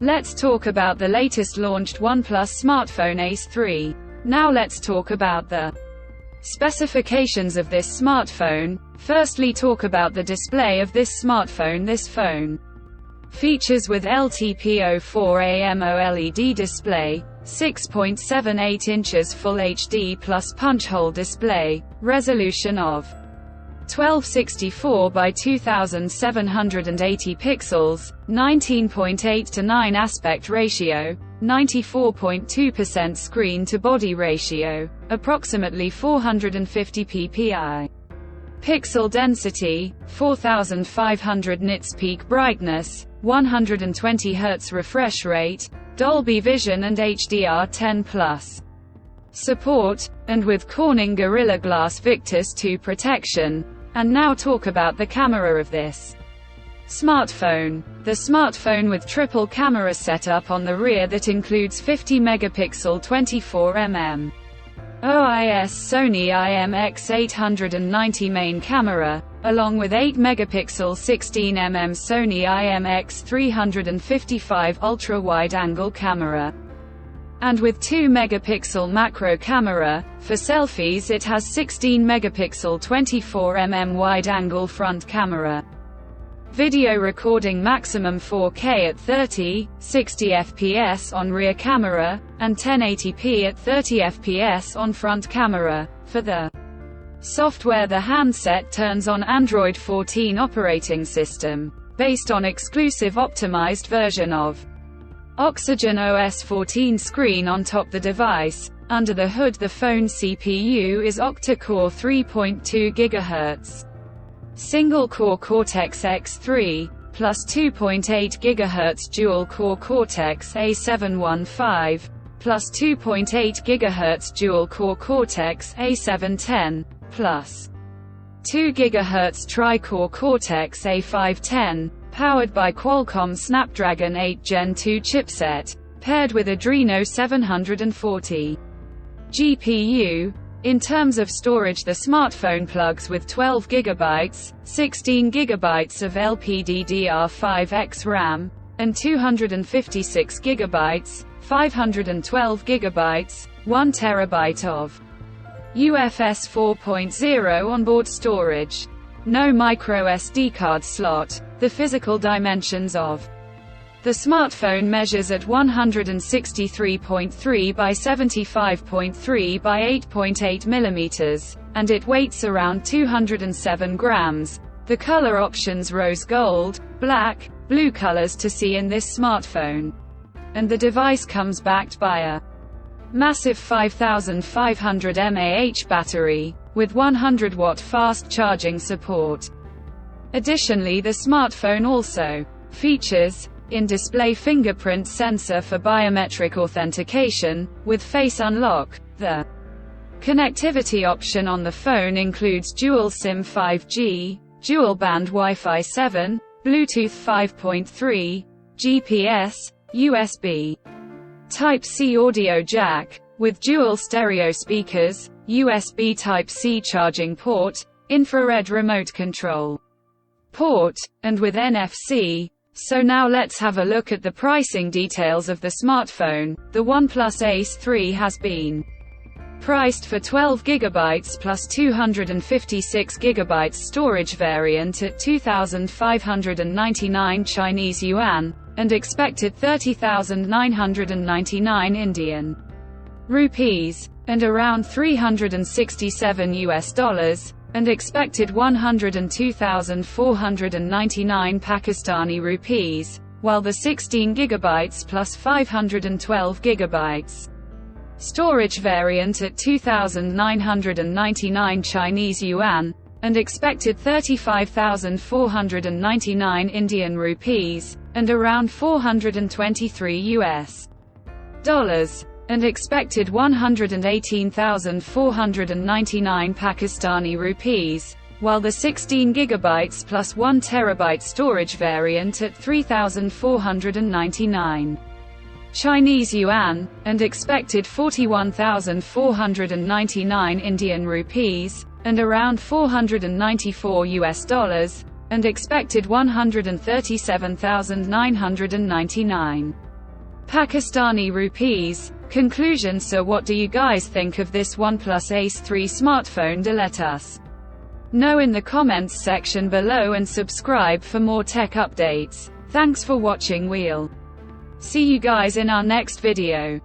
Let's talk about the latest launched OnePlus smartphone Ace 3. Now let's talk about the specifications of this smartphone. Firstly, talk about the display of this smartphone. This phone features with LTPO4 AMOLED display, 6.78 inches Full HD plus punch hole display, resolution of 1264 by 2780 pixels, 19.8:9 aspect ratio, 94.2% screen to body ratio, approximately 450 ppi. Pixel density, 4500 nits. Peak brightness, 120 Hz refresh rate, Dolby Vision and HDR10+. Support, and with Corning Gorilla Glass Victus 2 protection. And now talk about the camera of this smartphone. The smartphone with triple camera setup on the rear that includes 50 megapixel 24mm OIS Sony IMX890 main camera, along with 8 megapixel 16mm Sony IMX355 ultra wide angle camera. And with 2 megapixel macro camera. For selfies it has 16 megapixel 24mm wide angle front camera. Video recording maximum 4K at 30, 60 fps on rear camera, and 1080p at 30 fps on front camera. For the software, the handset turns on Android 14 operating system, based on exclusive optimized version of Oxygen OS 14 screen on top the device. Under the hood, the phone CPU is octa-core 3.2 GHz. Single-core Cortex-X3, plus 2.8 GHz dual-core Cortex-A715, plus 2.8 GHz dual-core Cortex-A710, plus 2 GHz tri-core Cortex-A510, powered by Qualcomm Snapdragon 8 Gen 2 chipset, paired with Adreno 740 GPU. In terms of storage, the smartphone plugs with 12 GB, 16 GB of LPDDR5X RAM, and 256 GB, 512 GB, 1 TB of UFS 4.0 onboard storage. No micro SD card slot. The physical dimensions of the smartphone measures at 163.3 by 75.3 by 8.8 mm, and it weighs around 207 grams. The color options rose gold, black, blue colors to see in this smartphone. And the device comes backed by a massive 5500 mAh battery, with 100-watt fast charging support. Additionally, the smartphone also features in-display fingerprint sensor for biometric authentication, with face unlock. The connectivity option on the phone includes dual SIM 5G, dual-band Wi-Fi 7, Bluetooth 5.3, GPS, USB Type-C audio jack, with dual stereo speakers, USB Type-C charging port, infrared remote control port, and with NFC. So now let's have a look at the pricing details of the smartphone. The OnePlus Ace 3 has been priced for 12 GB plus 256 GB storage variant at 2,599 Chinese yuan, and expected 30,999 Indian rupees, and around $367, and expected 102,499 Pakistani rupees, while the 16 GB plus 512 GB storage variant at 2,999 Chinese yuan, and expected 35,499 Indian rupees, and around $423, and expected 118,499 Pakistani rupees, while the 16 GB plus 1 TB storage variant at 3,499 Chinese yuan, and expected 41,499 Indian rupees, and around $494, and expected 137,999 Pakistani rupees. Conclusion. So what do you guys think of this OnePlus Ace 3 smartphone? Do let us know in the comments section below and subscribe for more tech updates. Thanks for watching. We'll see you guys in our next video.